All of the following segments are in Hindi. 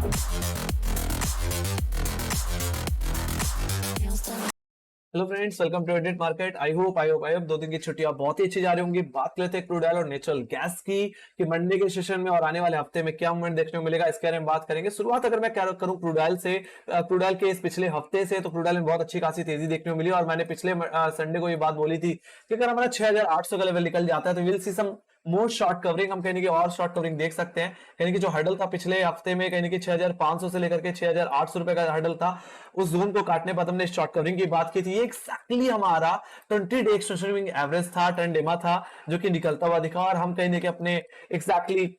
Hello friends, welcome to Indian market. I hope 2 दिन की छुट्टियां बहुत ही अच्छी जा रही होंगी। बात लेते हैं क्रूड ऑयल और नेचुरल गैस की कि मंडे के सेशन में और आने वाले हफ्ते में क्या मूवमेंट देखने को मिलेगा, इसके बारे में बात करेंगे। शुरुआत अगर मैं करूं क्रूड ऑयल से, क्रूड ऑयल के इस पिछले हफ्ते से, तो क्रूड ऑयल में बहुत अच्छी खासी तेजी देखने को मिली। और मैंने पिछले संडे को ये बात बोली थी कि अगर हमारा 6800 का लेवल निकल जाता है तो will see some more short covering. हम कहने की और शॉर्ट कवरिंग देख सकते हैं। कहने की जो हर्डल था पिछले हफ्ते में, कहने की 6500 से लेकर के 6800 रुपए का हर्डल था, उस जोन को काटने पर हमने शॉर्ट कवरिंग की बात की थी। ये एक्जैक्टली हमारा 20 डे एक्सटेंसिंग एवरेज था, टेंडेमा था, जो कि निकलता हुआ दिखा। और हम कहने के अपने एक्जैक्टली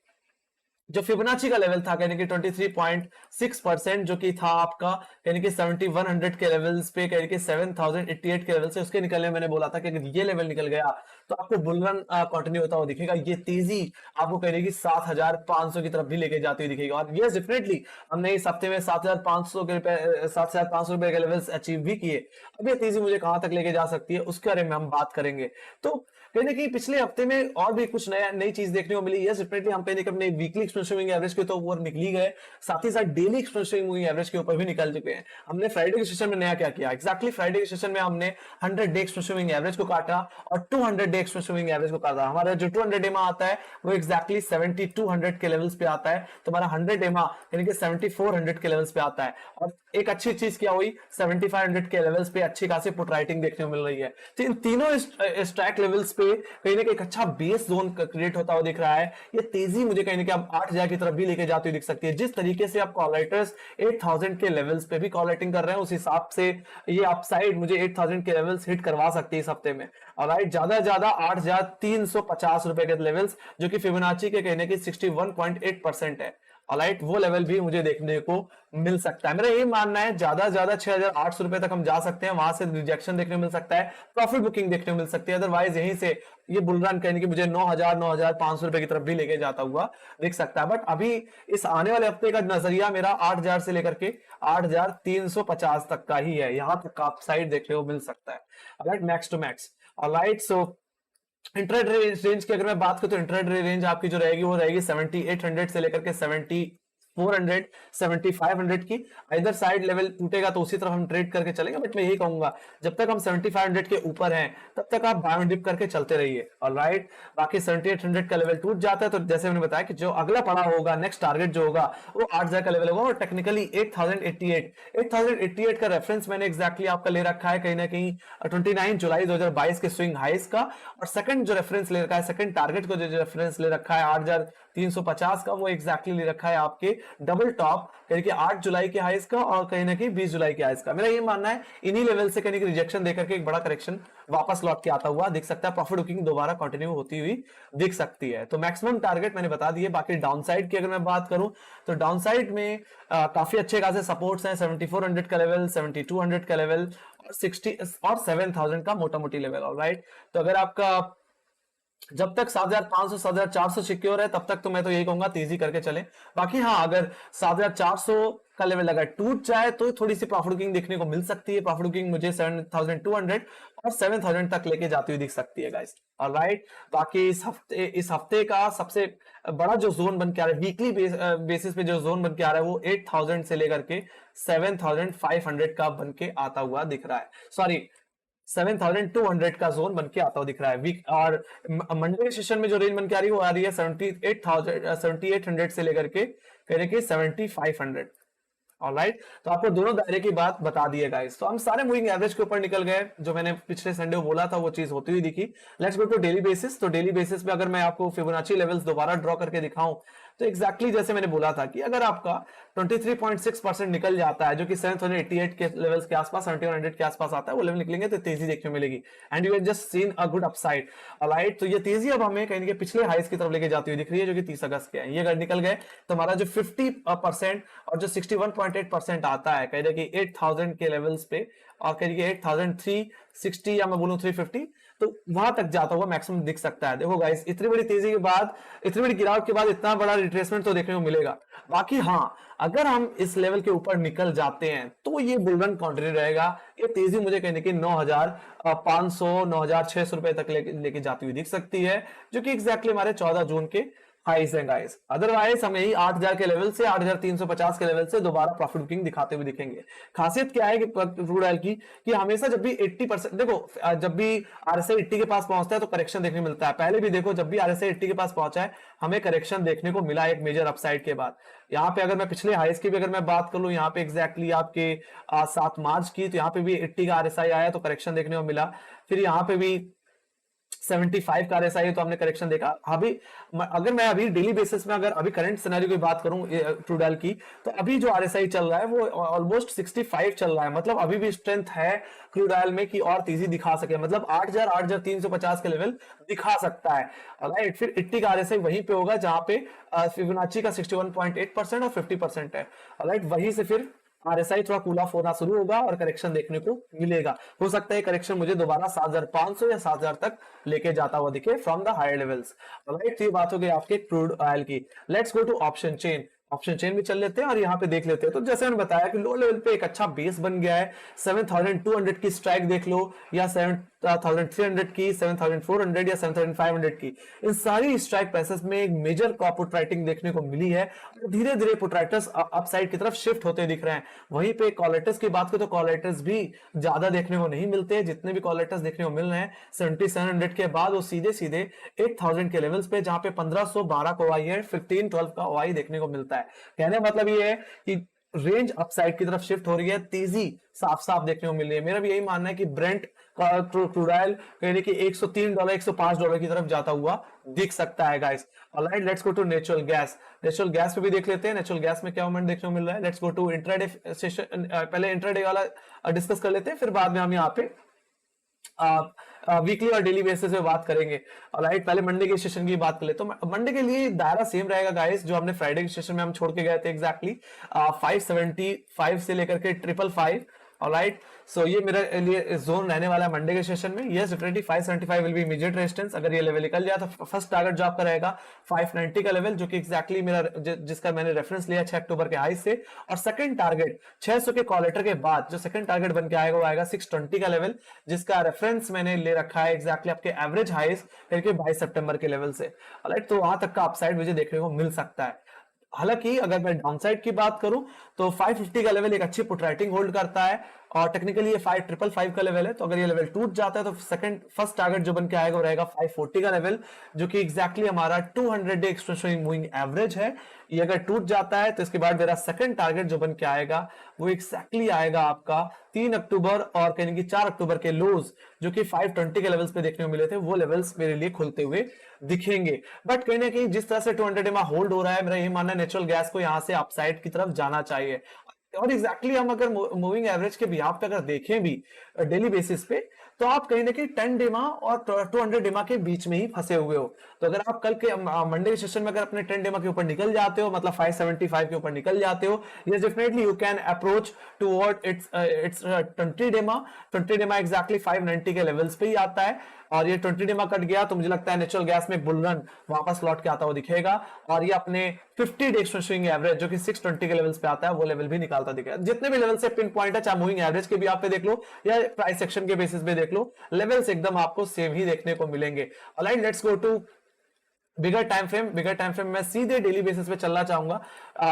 जो फिबोनाची का लेवल था, कहने की 23.6%, जो कि था आपका कहने की 7100 के लेवल्स पे, कहने की 7088 के लेवल से उसके निकलने में मैंने बोला था कि अगर ये लेवल निकल गया तो आपको बुलरन कंटिन्यू होता हुआ दिखेगा। ये तेजी आपको कहने की 7500 की तरफ भी लेके जाती हुई दिखेगी। और यस, डेफिनेटली हमने इस हफ्ते में 7500 रुपए के लेवल्स अचीव भी किए। अब ये तेजी मुझे कहां तक लेके जा सकती है उसके बारे में हम बात करेंगे। तो कहने की पिछले हफ्ते में और भी कुछ नई चीज देखने को मिली। यस, डेफिनेटली हम कहने के अपने वीकली एक्सपेंसिव मूविंग एवरेज के तो ऊपर निकली गए, साथ ही साथ डेली एक्सपेंसिव मूविंग एवरेज के ऊपर भी निकल चुके हैं। हमने फ्राइडे के सेशन में नया क्या किया, एक्जैक्टली फ्राइडे के सेशन में हमने 100 डे एक्सपेंसिव मूविंग एवरेज को काटा और 200 डे एक्सपेंसिव मूविंग एवरेज को काटा। हमारा जो 200 डे में आता है वो एक्जैक्टली 7200 के लेवल्स पे आता है, तो हमारा 100 डे यानी कि 7400 के लेवल्स पे आता है। और एक अच्छी चीज क्या हुई, 7500 के लेवल्स पे अच्छी खासी पुट राइटिंग देखने को मिल रही है। तो इन तीनों स्ट्राइक लेवल्स पे कहीं ना कहीं एक अच्छा बेस जोन क्रिएट होता हुआ दिख रहा है। ये तेजी मुझे कहीं ना कहीं अब 8000 की तरफ भी लेके जाती हुई दिख सकती है। जिस तरीके से आप कॉल राइटर्स 8000 के लेवल्स पे भी कॉल राइटिंग कर रहे हैं, उस हिसाब से ये अपसाइड मुझे 8000 के लेवल्स हिट करवा सकती है इस हफ्ते में। ऑलराइट, ज्यादा 8350 रुपए के लेवल्स, जो कि फिबोनाची के कहने की 61.8% है। ऑलराइट, वो लेवल भी मुझे देखने को मिल सकता है। मेरा ये मानना है ज्यादा 6800 रुपए तक हम जा सकते हैं, वहां से रिजेक्शन देखने को मिल सकता है, प्रॉफिट बुकिंग देखने को मिल सकती है। अदरवाइज यहीं से ये बुलरन कहने की मुझे 9500 रुपए की तरफ भी लेके जाता हुआ दिख सकता है। बट अभी इस आने वाले हफ्ते का नजरिया मेरा 8000 से लेकर के 8350 तक का ही है, यहां तक का अपसाइड देखने को मिल सकता है। Alright, max to max. Alright, so intraday range की अगर मैं बात करूं तो इंट्राडे रेंज आपकी जो रहेगी वो रहेगी 7800 से लेकर के 7400 7500 की। इधर साइड लेवल टूटेगा तो उसी तरफ हम ट्रेड करके चलेंगे। बट मैं यही कहूंगा जब तक हम 7500 के ऊपर हैं तब तक आप बाय एंड डिप करके चलते रहिए। ऑलराइट, बाकी 7800 का लेवल टूट जाता है तो जैसे मैंने बताया कि जो अगला पड़ा होगा, नेक्स्ट टारगेट जो होगा वो 8000 का लेवल होगा। और टेक्निकली 8088 का रेफरेंस मैंने एक्जैक्टली आपका ले रखा है कहीं ना कहीं 29 जुलाई 2022 के स्विंग हाइस का। और सेकंड जो रेफरेंस ले रखा है, सेकंड टारगेट को जो रेफरेंस ले रखा है 8350 का, वो एक्जैक्टली ले रखा है आपके डबल टॉप यानी कि 8 जुलाई के हाइस का और कहीं ना कहीं 20 जुलाई के हाइस का। मेरा ये मानना है इन्हीं लेवल से कहीं रिजेक्शन देकर के एक बड़ा करेक्शन वापस लौट के आता हुआ दिख सकता है। प्रॉफिट बुकिंग दोबारा कंटिन्यू होती हुई दिख सकती है। तो मैक्सिमम टारगेट मैंने बता दिए। बाकी डाउनसाइड की अगर मैं बात करूं तो डाउनसाइड में काफी अच्छे खासे सपोर्ट्स हैं। 7400 का लेवल, 7200 का लेवल और 60 और 7000 का मोटा मोटी लेवल। ऑलराइट, तो अगर आपका जब तक 7500 7400 सिक्योर है तब तक तो मैं तो यही कहूंगा तेजी करके चले। बाकी हाँ, अगर 7400 का लेवल अगर टूट जाए तो थोड़ी सी प्रॉफिट बुकिंग देखने को मिल सकती है। प्रॉफिट बुकिंग मुझे 7200 और 7000 तक लेके जाती हुई दिख सकती है गाइस। ऑलराइट, बाकी इस हफ्ते का सबसे बड़ा जो जोन बन के आ रहा है, वीकली बेसिस पे जो जोन बन के आ रहा है वो 8000 से लेकर के 7500 का बन के आता हुआ दिख रहा है। सॉरी, 7200 का जोन बन के आता हुआ दिख रहा है वीक। और मंडे सेशन में जो रेंज बन के आ रही है वो आ रही है 7800 से लेकर के कह के 7500। ऑलराइट, तो आपको दोनों दायरे की बात बता दिए गाइस। तो हम सारे मूविंग एवरेज के ऊपर निकल गए, जो मैंने पिछले संडे को बोला था वो चीज होती हुई दिखी। Let's go to daily basis. तो डेली बेसिस पे अगर मैं आपको फिबोनाची लेवल्स दोबारा ड्रॉ करके दिखाऊं तो एक्जैक्टली जैसे मैंने बोला था कि अगर आपका 23.6% निकल जाता है, जो कि 788 के लेवल्स के आसपास, 7100 के आसपास आता है, वो लेवल निकलेंगे तो तेजी देखने मिलेगी। And you have just seen a good upside. Alright, तो ये तेजी अब हमें कहीं पिछले हाइस की तरफ लेके जाती हुई दिख रही है, जो कि 30 अगस्त के हैं। ये अगर निकल गए तो हमारा जो 50% और जो 61.8% आता है कहीं कि 8000 के लेवल्स पे और कहीं 8360 या मैं बोलूं 350, तो वहां तक जाता हुआ मैक्सिमम दिख सकता है। देखो गाइस, इतनी बड़ी तेजी के बाद, इतनी बड़ी गिरावट के बाद इतना बड़ा रिट्रेसमेंट तो देखने को मिलेगा। बाकी हाँ, अगर हम इस लेवल के ऊपर निकल जाते हैं तो ये बुलरन कंटिन्यू रहेगा। ये तेजी मुझे कहने की 9500 9600 रुपए तक लेके जाती हुई दिख सकती है, जो कि एग्जैक्टली हमारे 14 जून के हाइस है गाइस, अदरवाइज हमें ही 8000 के लेवल से 8350 के लेवल से दोबारा प्रॉफिट बुकिंग दिखाते हुए दिखेंगे। खासियत क्या है कि क्रूड ऑयल की कि हमेशा जब भी 80% देखो, जब भी आरएसआई 80 के पास पहुंचता है तो करेक्शन देखने मिलता है। पहले भी देखो, जब भी आरएसआई 80 के पास पहुंचा है हमें करेक्शन देखने को मिला एक मेजर अपसाइड के बाद। यहाँ पे अगर मैं पिछले हाइस की भी अगर मैं बात करूं, यहाँ पे एग्जैक्टली आपके 7 मार्च की, तो यहाँ पे भी 80 का आरएसआई आया तो करेक्शन देखने को मिला। फिर यहाँ पे भी 75 का आरएसआई है तो हमने करेक्शन देखा। अभी अगर मैं अभी डेली बेसिस में अगर अभी करंट सिनेरियो की बात करूं क्रूड ऑयल की, तो अभी जो आरएसआई चल रहा है वो ऑलमोस्ट 65 चल रहा है। मतलब अभी भी स्ट्रेंथ है क्रूड ऑयल में कि और तेजी दिखा सके, मतलब 8000 8350 के लेवल दिखा सकता है। राइट, फिर 80 का आरएसआई वहीं पे होगा जहां पे फिबोनाची का 61.8% और 50% है। राइट, वहीं से फिर आरएसआई थोड़ा कूल ऑफ होना शुरू होगा और करेक्शन देखने को मिलेगा। हो सकता है करेक्शन मुझे दोबारा 7500 या 7000 तक लेके जाता हुआ दिखे from the higher levels. Right, ये बात हो गई आपके क्रूड ऑयल की। Let's go to option chain. Option chain भी चल लेते हैं और यहाँ पे देख लेते हैं। तो जैसे मैंने बताया कि लो लेवल पे एक अच्छा बेस बन गया है। 7200 की स्ट्राइक देख लो, या 7300 की, 7400 या 7500 की, इन सारी स्ट्राइक प्राइसेस में एक मेजर पुट राइटिंग देखने को मिली है। धीरे धीरे पुट राइटर्स अपसाइड की तरफ शिफ्ट होते दिख रहे हैं। वहीं पे कॉल राइटर्स की बात करें तो कॉल राइटर्स भी ज्यादा देखने को नहीं मिलते। जितने भी कॉल राइटर्स देखने को मिल रहे हैं 7700 के बाद वो सीधे सीधे 8000 के लेवल्स पे, जहां पे 1512 का ओआई है, 1512 का ओआई देखने को मिलता है। कहने का मतलब ये है कि रेंज अपसाइड की तरफ शिफ्ट हो रही है, तेजी साफ साफ देखने को मिल रही है। मेरा भी यही मानना है कि ब्रेंट क्रूड ऑयल कहने की $103 $105 की तरफ जाता हुआ दिख सकता है guys. Alright, let's go to natural gas. Natural gas पे भी देख लेते हैं नेचुरल गैस में क्या मूवमेंट देखने को मिल रहा है। Let's go to intraday session. पहले इंट्राडे वाला डिस्कस कर लेते हैं, फिर बाद में हम यहाँ पे वीकली और डेली बेसिस पे बात करेंगे। राइट, पहले मंडे के सेशन की बात कर ले तो मंडे के लिए दायरा सेम रहेगा गाइस, जो हमने फ्राइडे के सेशन में हम छोड़ के गए थे एग्जैक्टली 575 से लेकर के 555। ऑलराइट, सो ये मेरे लिए जोन रहने वाला है मंडे के सेशन में। Yes definitely 575 will be immediate resistance. अगर ये लेवल निकल जाए तो फर्स्ट टारगेट जो आपका रहेगा 590 का लेवल, जो कि एग्जैक्टली मेरा जिसका मैंने रेफरेंस लिया 6 अक्टूबर के हाई से। और सेकंड टारगेट 600 के कॉलेटर के बाद जो सेकंड टारगेट बन के आएगा वो आएगा 620 का लेवल, जिसका रेफरेंस मैंने ले रखा है एग्जैक्टली आपके एवरेज हाइस करके 22 सितंबर के लेवल से। ऑलराइट, तो वहां तक का अपसाइड मुझे देखने को मिल सकता है। हालांकि अगर मैं डाउनसाइड की बात करूं तो 550 का लेवल एक अच्छी पुट राइटिंग होल्ड करता है, और टेक्निकली ये 5555 का लेवल है। तो अगर ये लेवल टूट जाता है तो फर्स्ट टारगेट जो बन के आएगा वो रहेगा 540 का लेवल, जो कि एग्जैक्टली हमारा 200 डे एक्सटेंशन मूविंग एवरेज है। ये अगर टूट जाता है तो इसके बाद मेरा सेकंड टारगेट जो बन के आएगा वो एग्जैक्टली आएगा आपका 3 अक्टूबर और कहने की 4 अक्टूबर के लोज, जो कि 520 के लेवल्स पे देखने को मिले थे, वो लेवल्स मेरे लिए खुलते हुए दिखेंगे। बट कहीं ना कहीं जिस तरह से 200 में होल्ड हो रहा है, मेरा ये मानना है नेचुरल गैस को यहां से अपसाइड की तरफ जाना चाहिए। और एग्जैक्टली हम अगर मूविंग एवरेज के बिहाफ पे अगर देखें भी डेली बेसिस पे, तो आप कहीं ना कहीं 10 डेमा और 200 डेमा के बीच में ही फंसे हुए हो। तो अगर आप कल के मंडे के सेशन में अगर अपने 10 डेमा के ऊपर निकल जाते हो, मतलब 575 के ऊपर निकल जाते हो, yes definitely you can approach toward it's 20 डेमा। 20 डेमा एग्जैक्टली 590 के लेवल्स पे ही आता है, और ये 20 डेमा कट गया तो मुझे लगता है नेचुरल गैस में बुल रन वापस लौट के आता हुआ दिखेगा। और ये अपने 50 डे स्विंग एवरेज जो कि 620 के लेवल्स पे आता है, वो लेवल भी निकालता दिखेगा। जितने भी लेवल से पिन पॉइंट है, चाहे मूविंग एवरेज के भी आप पे देख लो या प्राइस सेक्शन के बेसिस पे देख लो, लेवल्स एकदम आपको सेम ही देखने को मिलेंगे। Alright, let's go to bigger time frame. Bigger time frame मैं सीधे डेली बेसिस पे चलना चाहूंगा।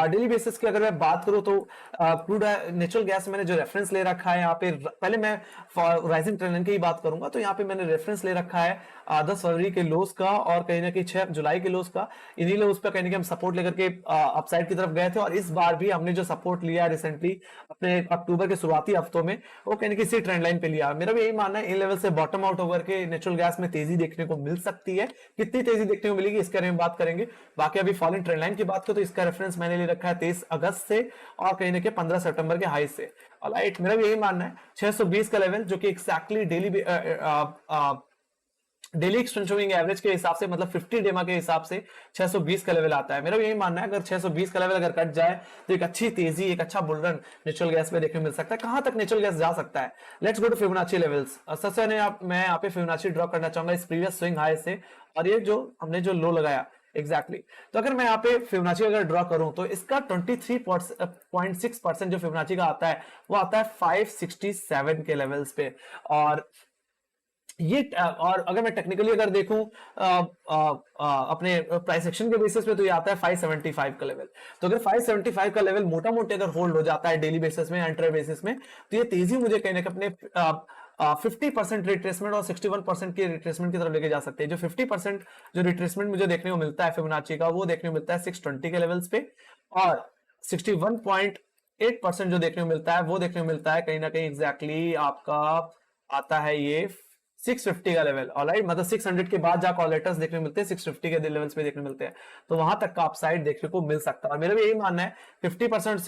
डेली बेसिस की अगर मैं बात करूं तो क्रूड नेचुरल गैस मैंने जो रेफरेंस ले रखा है यहाँ पे, पहले मैं राइजिंग ट्रेंड लाइन की बात करूंगा। तो यहाँ पे मैंने रेफरेंस ले रखा है 10 फरवरी के लोस का और कहीं ना कहीं 6 जुलाई के लोस का। इन्हीं लोस पे कहीं ना कहीं हम सपोर्ट लेकर के अपसाइड की तरफ गए थे, और इस बार भी हमने जो सपोर्ट लिया रिसेंटली अपने अक्टूबर के शुरुआती हफ्तों में, वो कहीं ना किसी ट्रेंड लाइन पे लिया। मेरा भी यही मानना है इन लेवल से बॉटम आउट होकर के नेचुरल गैस में तेजी देखने को मिल सकती है। कितनी तेजी देखने को मिलेगी इसके बारे में बात करेंगे। बाकी अभी फॉलिंग ट्रेंड लाइन की बात करो तो इसका रेफरेंस मैंने ले रखा है 23 अगस्त से और कहीं ना कहीं 15 सितंबर के हाई से। ऑलराइट, मेरा भी यही मानना है 620 का लेवल, जो कि एक्जैक्टली डेली एक्सटेंशन एवरेज के हिसाब से, मतलब 50 डेमा के हिसाब से 620 का लेवल आता है। मेरा भी यही मानना है अगर 620 का लेवल अगर कट जाए तो एक अच्छी तेजी, एक अच्छा बुलरन नेचुरल गैस में देखने को मिल सकता है। कहां तक नेचुरल गैस जा सकता है? Let's go to Fibonacci levels. सबसे मैं यहाँ पे फिबोनाची ड्रॉ करना चाहूंगा इस प्रीवियस स्विंग हाई से, और ये जो हमने जो लो लगाया एग्जैक्टली तो अगर मैं यहाँ पे फिबोनाची अगर ड्रॉ करूं तो इसका 23.6% जो फिबोनाची का आता है वो आता है 567 के लेवल्स पे। और ये और अगर मैं टेक्निकली अगर देखूं अपने प्राइस एक्शन के बेसिस पे, तो ये आता है 575 का लेवल। तो अगर 575 का लेवल मोटा मोटे अगर होल्ड हो जाता है डेली बेसिस में, इंट्रा बेसिस में, तो ये तेजी मुझे कहीं ना कहीं अपने 50% रिट्रेसमेंट और 61% की रिट्रेसमेंट की तरफ लेके जा सकते हैं। जो 50% जो रिट्रेसमेंट मुझे देखने को मिलता है फिबोनाची का, वो देखने को मिलता है 620 के लेवल्स पे, और 61.8% जो देखने को मिलता है वो देखने को मिलता है कहीं ना कहीं एग्जैक्टली आपका आता है ये 650 का लेवल। ऑलराइट, मतलब 600 के बाद जहां कॉलेटर्स देखने को मिलते हैं 650 के लेवल्स पे देखने को मिलते हैं, तो वहां तक का अपसाइड देखने को मिल सकता है। और मेरा भी यही मानना है 50%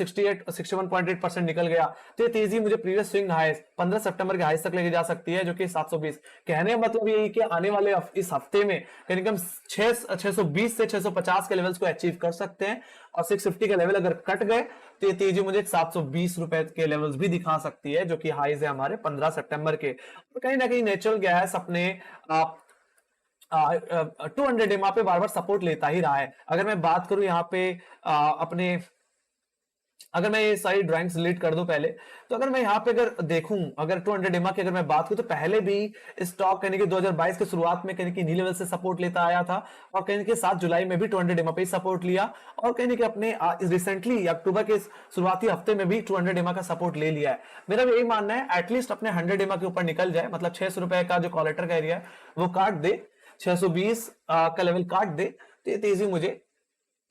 61.8% निकल गया तो ये तेजी मुझे प्रीवियस स्विंग हाईस 15 सितंबर के हाईस तक लेके जा सकती है, जो कि 720। कहने का मतलब यही कि आने वाले इस हफ्ते में कहीं कम 620 से 650 के लेवल्स को अचीव कर सकते हैं, और 650 के लेवल अगर कट गए तो ये तेजी मुझे 720 रुपए के लेवल्स भी दिखा सकती है, जो कि हाईज है हमारे 15 सितंबर के। और कहीं ना कहीं नेचुरल गैस अपने 200 एमआ पे बार बार सपोर्ट लेता ही रहा है। अगर मैं बात करूं यहाँ पे अपने, अगर मैं ये सारी ड्राइंग्स डिलीट कर दूं पहले, तो अगर मैं यहाँ पे अगर देखूं, अगर 200 एमआ की अगर मैं बात करूं, तो पहले भी स्टॉक कहीं कि 2022 के शुरुआत में कहीं नी लेवल से सपोर्ट लेता आया था, और कहीं कि 7 जुलाई में भी 200 एमआ पे सपोर्ट लिया, और कहीं कि अपने रिसेंटली अक्टूबर के शुरुआती हफ्ते में भी 200 एमआ का सपोर्ट ले लिया है। मेरा यही मानना है एटलीस्ट अपने 100 एमआ के ऊपर निकल जाए, मतलब 600 रुपए का जो कॉलेटर का एरिया है वो काट दे, 620 का लेवल काट दे, तो ये तेजी मुझे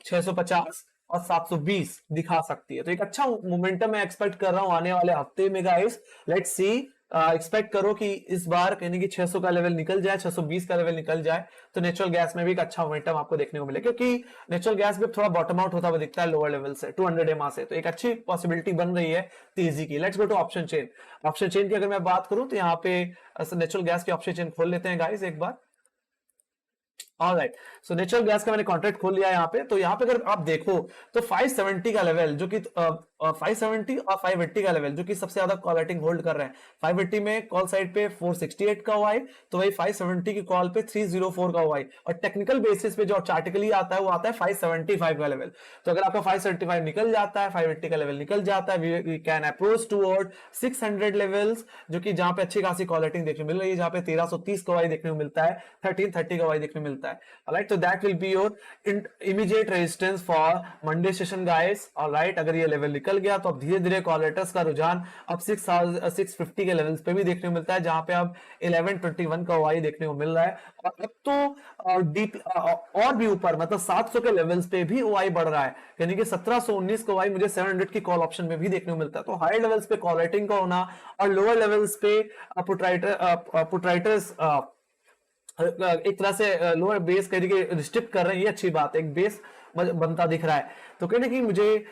650 और 720 दिखा सकती है। तो एक अच्छा मोमेंटम मैं एक्सपेक्ट कर रहा हूं आने वाले हफ्ते में गाइस। लेट्स सी, एक्सपेक्ट करो कि इस बार कहने की 600 का लेवल निकल जाए, 620 का लेवल निकल जाए, तो नेचुरल गैस में भी एक अच्छा मोमेंटम आपको देखने को मिले, क्योंकि नेचुरल गैस भी थोड़ा बॉटम आउट होता हुआ दिखता है लोअर लेवल से 200 एमआ से, तो एक अच्छी पॉसिबिलिटी बन रही है तेजी की। Let's go to option chain. Option chain की अगर मैं बात करूं, तो यहाँ पे नेचुरल गैस की ऑप्शन चेन खोल लेते हैं गाइस एक बार। ऑलराइट, सो नेचुरल गैस का मैंने कॉन्ट्रैक्ट खोल लिया है यहाँ पे। तो यहाँ पे अगर आप देखो तो 570 का लेवल, जो कि 570 और 580 का लेवल, जो कि सबसे ज्यादा कॉल रेटिंग होल्ड कर रहे हैं। 580 में कॉल साइड पे 468 का हुआ है, तो वही 570 की कॉल पे 304 का हुआ है, और टेक्निकल बेसिस पे जो चार्टिकली आता है वो आता है 575 का लेवल। तो अगर आपका 575 निकल जाता है, 580 का लेवल निकल जाता है, we can approach toward 600 levels, जो कि जहां पे अच्छी खासी कॉल रेटिंग देखने मिल रही है, जहां पे 1330 का वाई देखने को मिलता है, 1330 का वाई देखने को मिलता है। ऑलराइट, तो that will be your immediate resistance for Monday session guys. Alright, अगर ये लेवल निकल गया तो अब धीरे धीरे कॉलेटर्स का रुझान अब 650 के लेवल्स पे भी देखने को मिलता है, जहां पे अब 1121 का वाई देखने को मिल रहा है, और अब तो डीप और भी ऊपर, मतलब 700 के लेवल्स पे भी वाई बढ़ रहा है, यानी कि 1719 का वाई मुझे 700 की कॉल ऑप्शन में भी देखने को मिलता है। तो हाई लेवल्स पे कॉल रेटिंग का होना और लोअर लेवल्स पे पुटराइटर्स एक तरह से लोअर बेस कहीं रिस्ट्रिक्ट कर रहे हैं, ये अच्छी बात है, एक बेस बनता दिख रहा है। तो कहीं ना कहीं मुझे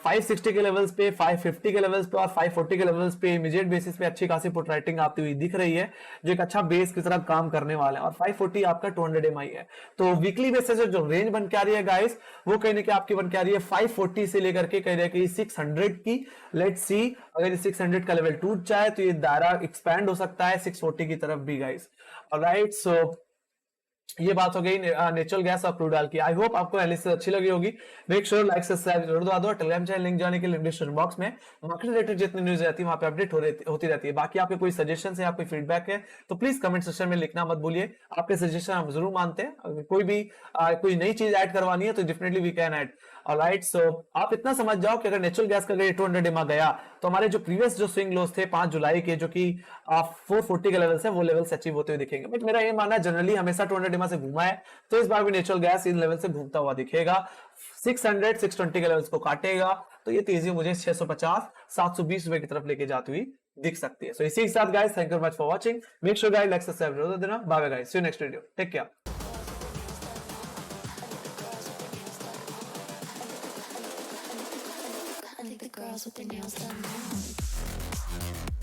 560 के लेवल्स पे, 550 के लेवल्स पे और 540 के लेवल्स पे इमीडिएट बेसिस पे अच्छी खासी पुट राइटिंग आती हुई दिख रही है, जो एक अच्छा बेस की तरह काम करने वाला है। और 540 आपका 200 एमआई है, तो वीकली बेसिस से जो रेंज बन के आ रही है गाइस, वो कहीं ना कहीं आपकी बन के आ रही है 540 से लेकर के कहीं ना कहीं 600 की। लेट्स सी, अगर ये 600 का लेवल टूट जाए तो ये दायरा एक्सपैंड हो सकता है 640 की तरफ भी गाइस। ऑलराइट, सो ये बात हो गई नेचुरल गैस और क्रूड ऑयल की। आई होप आपको एनालिसिस अच्छी लगी होगी। मेक श्योर लाइक सब्सक्राइब जरूर दबा दो। टेलीग्राम चैनल लिंक जाने के लिए डिस्क्रिप्शन बॉक्स में मार्केट रिलेटेड जितनी न्यूज रहती है वहां पे अपडेट होती रहती है। बाकी आपके कोई सजेशन है, आपकी फीडबैक है तो प्लीज कमेंट सेक्शन में लिखना मत भूलिए। आपके सजेशन हम जरूर मानते हैं। अगर कोई भी कोई नई चीज ऐड करवानी है तो definitely we can add. Alright, so आप इतना समझ जाओ कि अगर नेचुरल गैस का अगर 200 एमआ गया तो हमारे जो प्रीवियस जो स्विंग लोस थे 5 जुलाई के, जो कि 440 के लेवल से, वो लेवल से अचीव होते हुए दिखेंगे। बट मेरा ये मानना है जनरली हमेशा 200 एमआ से घूमा है, तो इस बार भी नेचुरल गैस इन लेवल से घूमता हुआ दिखेगा। 600 620 के लेवल्स को काटेगा तो ये तेजी मुझे 650 720 रुपए की तरफ लेके जाती हुई दिख सकती है। सो इसी के साथ guys, thank you much for watching. Make sure guys like subscribe जरूर देना। Bye bye guys, see you next video, take care. I think the girls with their nails done now.